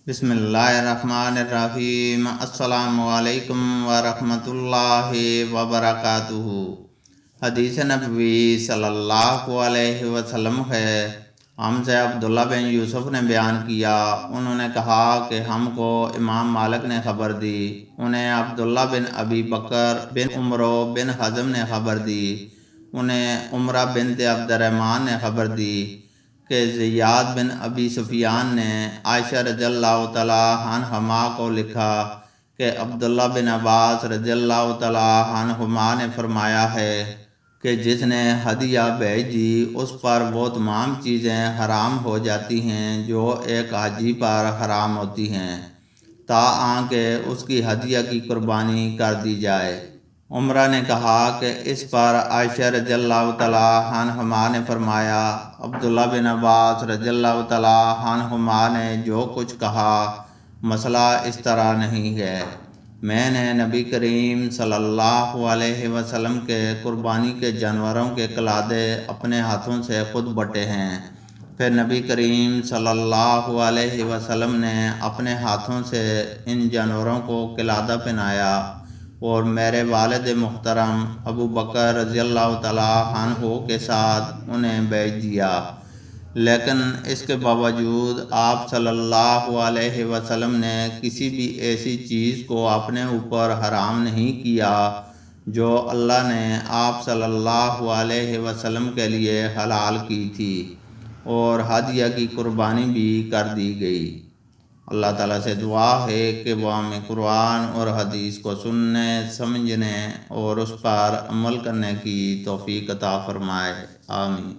بسم اللہ الرحمن الرحیم۔ السلام علیکم ورحمۃ اللہ وبرکاتہ۔ حدیث نبوی صلی اللہ علیہ وسلم ہے، ہم سے عبداللہ بن یوسف نے بیان کیا، انہوں نے کہا کہ ہم کو امام مالک نے خبر دی، انہیں عبداللہ بن ابی بکر بن عمرو بن حزم نے خبر دی، انہیں عمرہ بنت عبد الرحمن نے خبر دی کہ زیاد بن ابی سفیان نے عائشہ رضی اللہ تعالیٰ عنہما کو لکھا کہ عبداللہ بن عباس رضی اللہ تعالیٰ عنہما نے فرمایا ہے کہ جس نے ہدیہ بھیج دی اس پر وہ تمام چیزیں حرام ہو جاتی ہیں جو ایک حاجی پر حرام ہوتی ہیں تاں کہ اس کی ہدیہ کی قربانی کر دی جائے۔ عمرہ نے کہا کہ اس پر عائشہ رضی اللہ تعالیٰ عنہما نے فرمایا، عبداللہ بن عباس رضی اللہ تعالیٰ عنہما نے جو کچھ کہا مسئلہ اس طرح نہیں ہے، میں نے نبی کریم صلی اللہ علیہ وسلم کے قربانی کے جانوروں کے قلادے اپنے ہاتھوں سے خود بٹے ہیں، پھر نبی کریم صلی اللہ علیہ وسلم نے اپنے ہاتھوں سے ان جانوروں کو قلادہ پہنایا اور میرے والد محترم ابو بکر رضی اللہ تعالیٰ عنہ کے ساتھ انہیں بیچ دیا، لیکن اس کے باوجود آپ صلی اللہ علیہ وسلم نے کسی بھی ایسی چیز کو اپنے اوپر حرام نہیں کیا جو اللہ نے آپ صلی اللہ علیہ وسلم کے لیے حلال کی تھی، اور ہدیہ کی قربانی بھی کر دی گئی۔ اللہ تعالیٰ سے دعا ہے کہ وہ ہمیں قرآن اور حدیث کو سننے، سمجھنے اور اس پر عمل کرنے کی توفیق عطا فرمائے، آمین۔